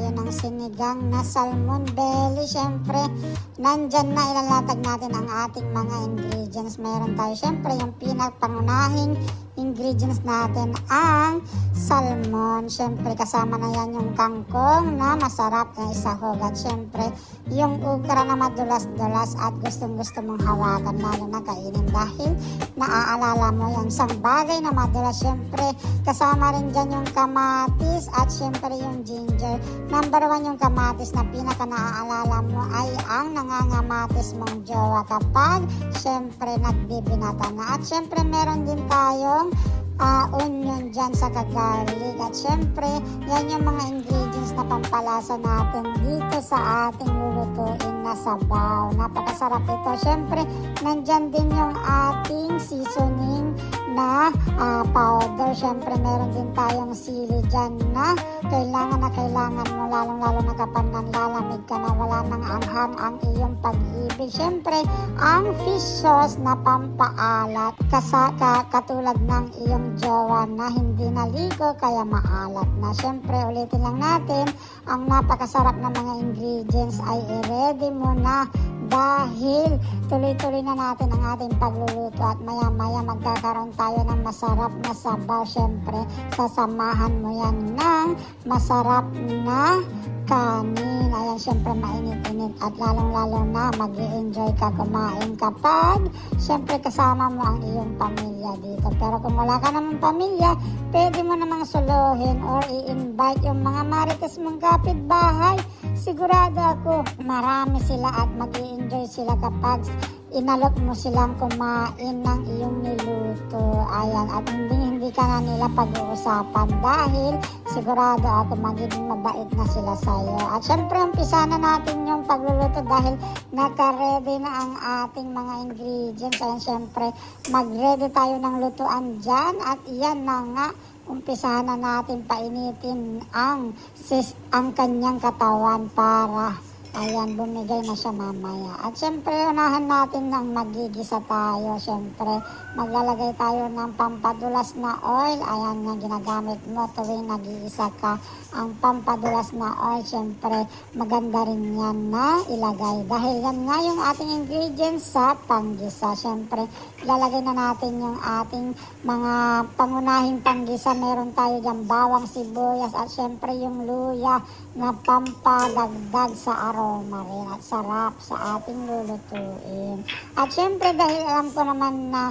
tayo ng sinigang na salmon belly. Siyempre, nandyan na ilalatag natin ang ating mga ingredients. Meron tayo siyempre yung pinakapangunahing ingredients natin, ang salmon. Siyempre, kasama na yan yung kangkong na masarap na isahog. At siyempre, yung ukra na madulas-dulas at gustong-gusto mong hawakan, lalo na kainin dahil naaalala mo yung isang bagay na madulas. Siyempre, kasama rin dyan yung kamatis at siyempre yung ginger. Number 1 yung kamatis na pinaka naaalala mo ay ang nangangamatis mong jowa kapag siyempre nagbibinata na. At siyempre meron din tayong onion dyan sa garlic. At syempre, yan yung mga ingredients na pampalasa natin dito sa ating lulutuin na sabaw. Napakasarap ito. Syempre, nandyan din yung ating seasoning na powder. Syempre, meron din tayong sili dyan na kailangan mo, lalong-lalo na kapag nanlalamig ka na wala nang anghang ang iyong pag-ibig. Syempre, ang fish sauce na pampaalat katulad ng iyong jowa na hindi naligo kaya maalat na. Syempre, ulitin lang natin, ang napakasarap na mga ingredients ay i-ready mo na dahil tuloy-tuloy na natin ang ating pagluluto at maya-maya magkakaroon tayo ng masarap na sabaw. Syempre, sasamahan mo yan ng masarap na kanin. Ayan, syempre mainit-init at lalong-lalo na mag-i-enjoy ka kumain kapag syempre kasama mo ang iyong pamilya dito. Pero kung wala ka namang pamilya, pwede mo namang suluhin or i-invite yung mga marites mong kapitbahay. Sigurado ako marami sila at mag-i-enjoy sila kapag inalok mo silang kumain ng iyong niluto. Ayan, at hindi ka na nila pag-uusapan dahil sigurado ako magiging mabait na sila sa iyo. At syempre, umpisa na natin yung pagluluto dahil naka-ready na ang ating mga ingredients. Ayan, syempre, mag-ready tayo ng lutuan dyan at iyan na nga, umpisa na natin painitin ang kanyang katawan para ayan, bumigay na siya mamaya. At syempre, unahan natin ng magigisa tayo. Syempre, maglalagay tayo ng pampadulas na oil. Ayan nga, ginagamit mo tuwing nag-iisa ka. Ang pampadulas na oil, syempre, maganda rin yan na ilagay. Dahil yan nga yung ating ingredients sa panggisa. Syempre, ilalagay na natin yung ating mga pangunahing panggisa. Meron tayo dyan bawang, sibuyas, at syempre yung luya na pampadagdag sa aroma rin at sarap sa ating lulutuin. At syempre, dahil alam ko naman na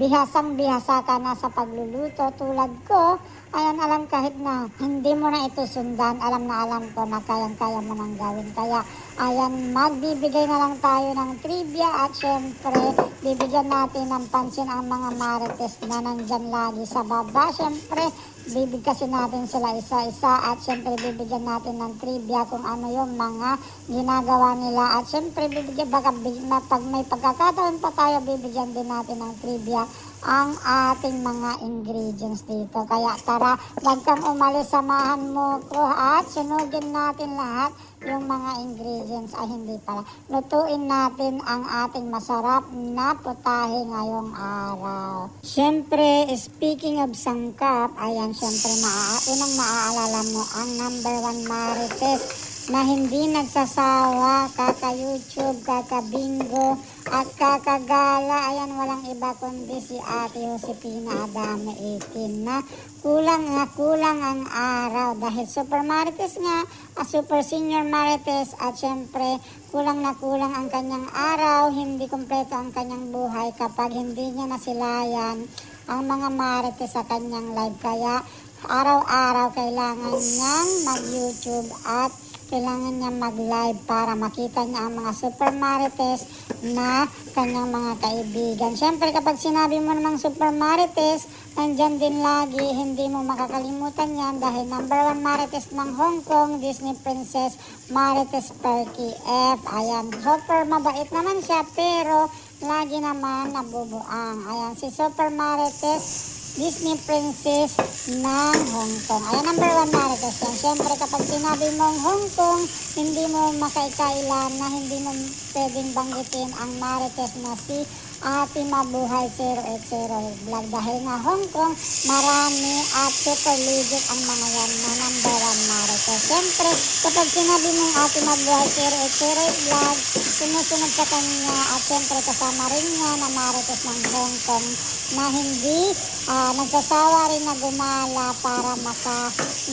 bihasang-bihasa ka na sa pagluluto tulad ko, ayan, alam kahit na hindi mo na ito sundan, alam na alam ko na kayang-kaya mo nang gawin. Kaya, ayan, magbibigay na lang tayo ng trivia at syempre, bibigyan natin ng pansin ang mga marites na nandyan lagi sa baba. Syempre, bibigkasin natin sila isa-isa at syempre bibigyan natin ng trivia kung ano yung mga ginagawa nila. At syempre, pag may pagkakataon pa tayo, bibigyan din natin ng trivia ang ating mga ingredients dito. Kaya tara, wag kang umalis, samahan mo ko at sunugin natin lahat yung mga ingredients. Ay, hindi pala. Lutuin natin ang ating masarap na putahe ngayong araw. Siyempre, speaking of sangkap, ayan, siyempre, unang maaalala mo ang number 1 marites na hindi nagsasawa, kaka-YouTube, kaka-bingo, at kakagala. Ayan, walang iba kundi si Ate Josefina Adame 18 na kulang ang araw dahil super marites nga, super senior marites, at syempre kulang ang kanyang araw, hindi kompleto ang kanyang buhay kapag hindi niya nasilayan ang mga marites sa kanyang live. Kaya araw-araw kailangan niyang mag-YouTube at kailangan niya mag-live para makita niya ang mga super marites na kanyang mga kaibigan. Siyempre, kapag sinabi mo namang super marites, nandyan din lagi, hindi mo makakalimutan yan dahil number 1 marites ng Hong Kong, Disney Princess Marites Perky F. Ayan, super mabait naman siya pero lagi naman nabubuang. Ayan, si super marites Disney Princess ng Hong Kong. Ayan, number 1 marites yan. Siyempre, kapag sinabi mong Hong Kong, hindi mo makaikailan na hindi mo pwedeng banggitin ang marites na si Ate Mabuhay 080 Vlog. Dahil nga Hong Kong, marami at super legit ang mga yan na number 1 marites. Marites. Siyempre, kapag sinabi mong Ate Mabuhay Chiro Vlog, sumusunod sa kanya at siyempre kasama rin niya na Marites ng Hong Kong na hindi nagsasawa rin na gumala para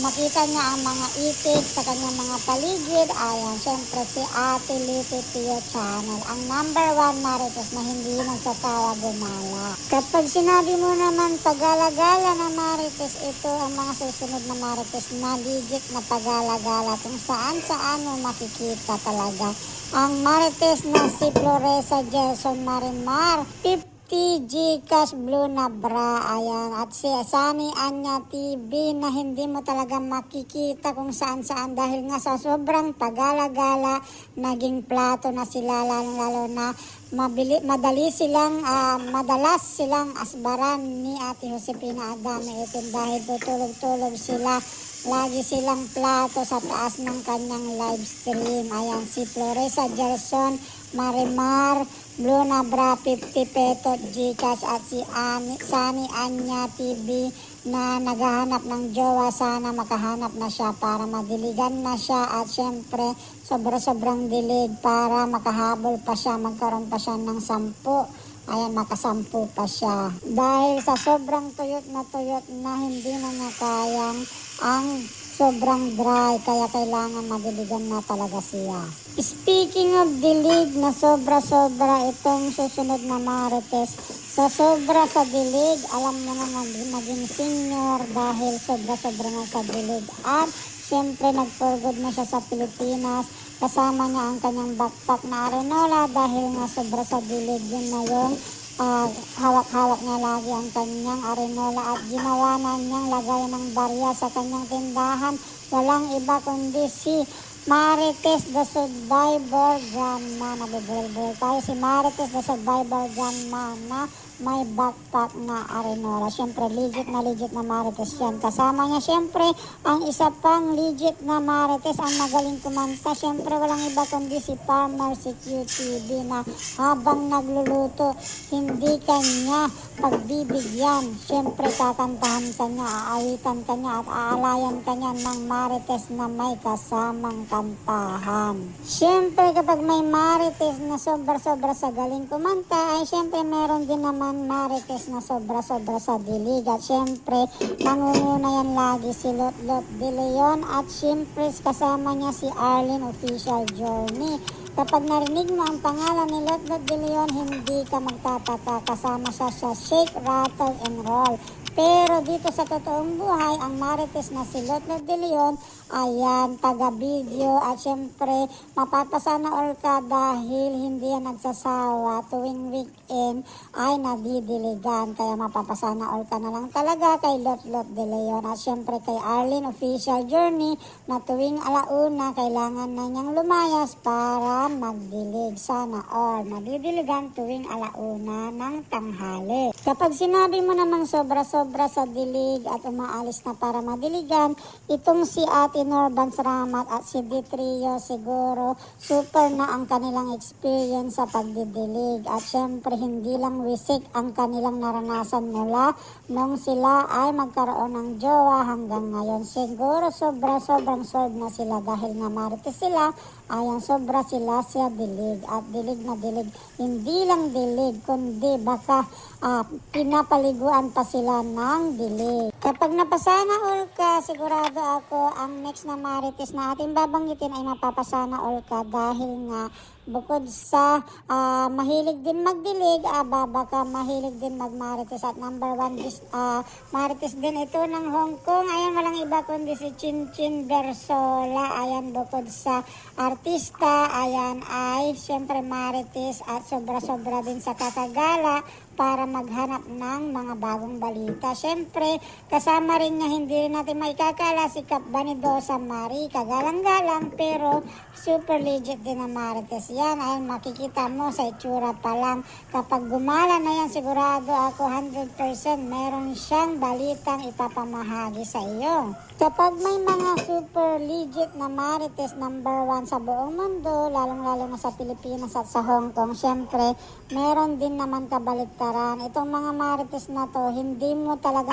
makita niya ang mga itik sa kanyang mga paligid. Ayan, siyempre si Ate Lipi Tio Channel, ang number 1 Marites na hindi nagsasawa gumala. Kapag sinabi mo naman pagala-gala na Marites, ito ang mga susunod na Marites na legit na pagala-gala kung saan mo makikita talaga. Ang Marites na si Floresa Gerson Marimar, 50 Gcash Blue na bra, ayan, at si Sunny Anya TV na hindi mo talaga makikita kung saan dahil nga sa sobrang pagala-gala, naging plato na sila, lalo na madalas silang asbaran ni Ate Josefina Adame Itin dahil tutulog sila. Lagi silang plato sa taas ng kanyang live stream. Ayan, si Floresa Gerson Marimar, Blue na bra, 50 petot Gcash, at si Sunny Anya TV na naghahanap ng jowa. Sana makahanap na siya para madiligan na siya, at syempre sobrang dilig para makahabol pa siya, magkaroon pa siya ng 10. Ayan, makasampu pa siya. Dahil sa sobrang tuyot na hindi na niya kayang ang sobrang dry, kaya kailangan madiligan na talaga siya. Speaking of dilig na sobra itong susunod na Marites, sa sobra sa dilig, alam mo na maging senior dahil sobra na sa dilig. At syempre nag-for good na siya sa Pilipinas. Kasama niya ang kanyang backpack na Arenola dahil nga sobra sa dilig. Yun na yung hawak-hawak niya lagi ang kanyang Arenola, at ginawa na niyang lagay ng barya sa kanyang tindahan. Walang iba kundi si Marites the Survivor Grandma. Nabibulbul tayo, si Marites the Survivor Grandma na may backpack na Arenola. Syempre legit na Marites yan. Kasama niya syempre ang isa pang legit na Marites, ang magaling kumanta. Syempre walang iba kundi si Farmer si QTV na habang nagluluto, hindi kanya pagbibigyan. Syempre kakantahan kanya, aawitan kanya at aalayan kanya ng Marites na may kasamang kantahan. Syempre kapag may Marites na sobra sa galing kumanta, ay syempre meron din naman Marites na sobra sa dilig. At syempre nangunguna yan lagi si Lot De Leon, at syempre kasama niya si Arlene Official Journey. Kapag narinig mo ang pangalan ni Lot De Leon, hindi ka magtataka, kasama siya sa Shake, Rattle and Roll. Pero dito sa totoong buhay, ang Marites na si Lot De Leon, ayan, taga-video, at syempre mapapasana all ka dahil hindi yan nagsasawa. Tuwing weekend ay nadidiligan, kaya mapapasana all ka na lang talaga kay Lot De Leon. At syempre kay Arlene Official Journey na tuwing alauna kailangan na niyang lumayas para magdilig. Sana all nadidiligan tuwing alauna ng tanghali. Kapag sinabi mo namang sobra sa dilig at umaalis na para madiligan, itong si Ate Norbans Ramat at si Ditrio siguro super na ang kanilang experience sa pagdidilig. At syempre hindi lang wisik ang kanilang naranasan mula nung sila ay magkaroon ng jowa hanggang ngayon. Siguro sobrang solve na sila dahil nga Marites sila. Ayan, sobra sila sa dilig, at dilig na dilig. Hindi lang dilig, kundi baka pinapaliguan pa sila ng dilig. Kapag napasana all ka, sigurado ako ang next na Marites na ating babanggitin ay mapapasana all ka dahil nga bukod sa mahilig din magdilig, baka mahilig din magmarites. At number 1 Marites din ito ng Hong Kong. Ayan, walang iba kundi si Chin Bersola. Ayan, bukod sa artista, ayan ay syempre Marites, at sobra din sa kakagala para maghanap ng mga bagong balita. Syempre, kasama rin niya, hindi rin natin maikakala si Kap Vanidosa Marie. Kagalang-galang pero super legit din na Marites yan. Ayun, makikita mo sa itsura pa lang. Kapag gumala na yan, sigurado ako 100% meron siyang balitang ipapamahagi sa iyo. Kapag may mga super legit na marites number 1 sa buong mundo, lalong-lalo na sa Pilipinas at sa Hong Kong, syempre, meron din naman kabaliktaran. Itong mga marites na to, hindi mo talaga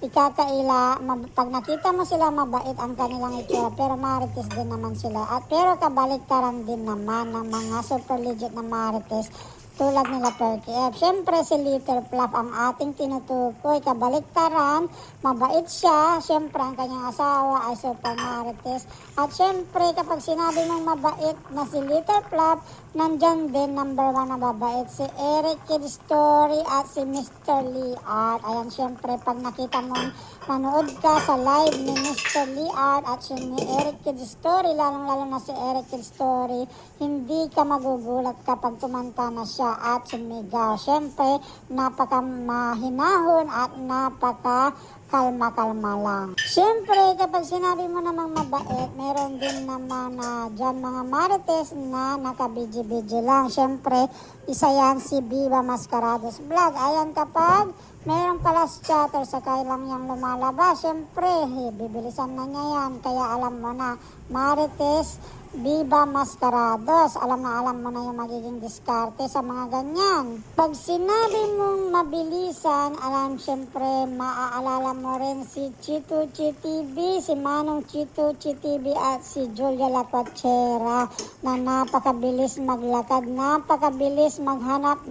ikakaila. Pag nakita mo sila, mabait ang kanilang itsura, pero marites din naman sila. Pero kabaliktaran din naman ng mga super legit na marites tulad nila Perky F. Siyempre si Little Fluff ang ating tinutukoy. Kabaliktaran, mabait siya. Siyempre ang kanyang asawa ay super marites. At siyempre kapag sinabi mong mabait na si Little Fluff, nandyan din number 1 na mabait si Eric Kid Story at si Mr. Lee Art. Ayan, siyempre pag nakita mong nanood ka sa live ni Mr. Lee Art at si Eric Kid Story, lalong-lalo na si Eric Kid Story, hindi ka magugulat kapag tumanta na siya at sumigaw. Siyempre, napaka mahinahon at napaka kalma-kalma lang. Siyempre, kapag sinabi mo namang mabait, meron din naman na dyan mga marites na nakabidji-bidji lang. Siyempre, isa yan si Viva Mascarados Vlog. Ayan, kapag meron pala chatter sa kailang yung lumalabas, siyempre, bibilisan na niya yan. Kaya alam mo na, marites, Viva Mascarados. Alam mo na yung magiging diskarte sa mga ganyan. Pag sinabi mong mabilisan, siyempre, maaalala mo rin si Chito TV, si Manong Chito TV at si Julia Lacuachera na napakabilis maglakad, napakabilis maghanap,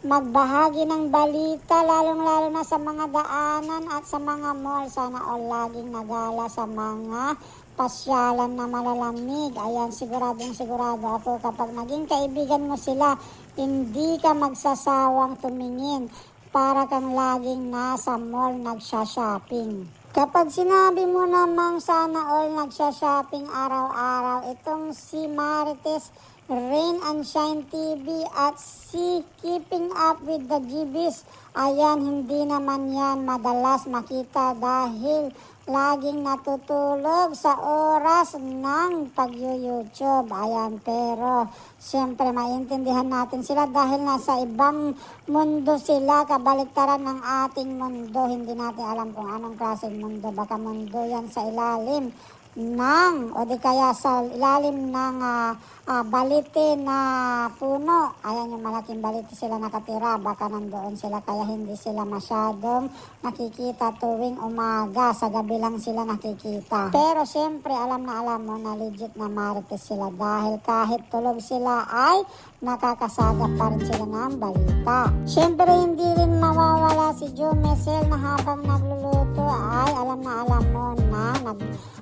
magbahagi ng balita, lalong-lalo na sa mga daanan at sa mga mall. Sana all laging nagala sa mga pasyalan na malalamig. Ayan, sigurado ako kapag naging kaibigan mo sila, hindi ka magsasawang tumingin para kang laging nasa mall nagsha-shopping. Kapag sinabi mo namang sana all nagsha-shopping araw-araw, itong si Marites Rain and Shine TV at si Keeping Up with the GBs, ayan, hindi naman yan madalas makita dahil laging natutulog sa oras ng pag-YouTube. Ayan, pero siyempre maintindihan natin sila dahil nasa ibang mundo sila, kabaliktaran ng ating mundo. Hindi natin alam kung anong klaseng mundo. Baka mundo yan sa ilalim ng o di kaya sa ilalim ng balite na puno. Ayan, yung malaking balite sila nakatira, baka nandoon sila kaya hindi sila masyadong nakikita tuwing umaga, sa gabi lang sila nakikita. Pero syempre alam mo na legit na marites sila dahil kahit tulog sila ay nakakasagap pa rin sila ng balita. Syempre hindi rin mawawala si Jo Mesel na habang nagluluto ay alam mo na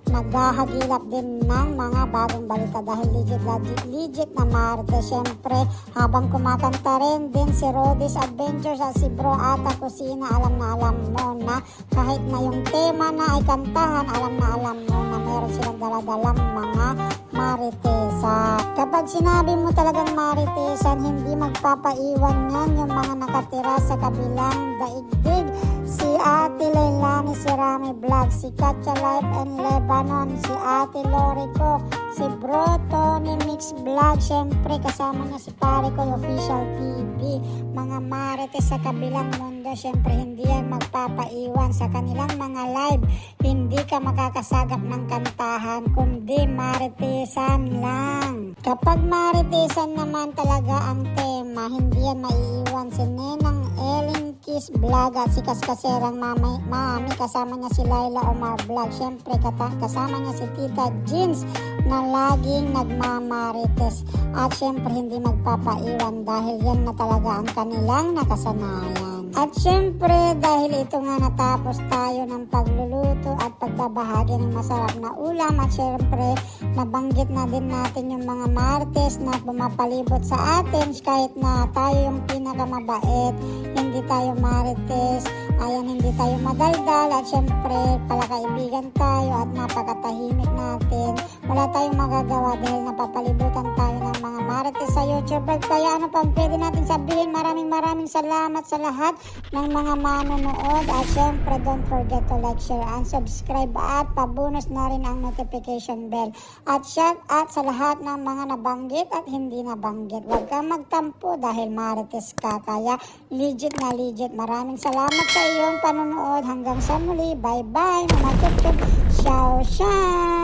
naghahagilap din ng mga bagong balita dahil legit na marites. Syempre habang kumakanta rin din si Rodis Adventures at si Bro Ata Kusina, alam mo na kahit na yung tema na ay kantahan, alam mo na meron silang daladalang mga maritesa. Kapag sinabi mo talagang maritesan, hindi magpapaiwan yan yung mga nakatira sa kabilang daigdig. Si Ate Leilani, si Rami Vlog, si Katya Life and Lebanon, si Ate Lorico, si Bro Tony Mix Vlog, syempre kasama niya si Pare ko Official TV. Mga marites sa kabilang mundo, syempre hindi yan magpapaiwan sa kanilang mga live. Hindi ka makakasagap ng kantahan, kundi maritesan lang. Kapag maritesan naman talaga ang tema, hindi yan maiiwan. Si Nenang Ellen Kiss Vlog at si Kaskaserang Mami, kasama niya si Laila Omar Vlog. Siyempre kasama niya si Tita Jeans na laging nagmamarites. At siyempre hindi magpapaiwan dahil yan na talaga ang kanilang nakasanayan. At syempre, dahil ito nga natapos tayo ng pagluluto at pagbabahagi ng masarap na ulam, at syempre, nabanggit na din natin yung mga marites na pumapalibot sa atin kahit na tayo yung pinakamabait, hindi tayo marites, ayan, hindi tayo madaldal, at syempre, palakaibigan tayo at napakatahimik natin. wala tayong magagawa dahil napapalibutan tayo ng mga marites sa YouTube. Kaya ano pang pwede natin sabihin, maraming salamat sa lahat ng mga manonood. At syempre, don't forget to like, share, and subscribe. At pabonus na rin ang notification bell. At shout out sa lahat ng mga nabanggit at hindi nabanggit. Huwag kang magtampo dahil marites ka. Kaya legit na legit. Maraming salamat sa iyong panonood. Hanggang sa muli. Bye-bye mga chup-chup. Ciao, ciao.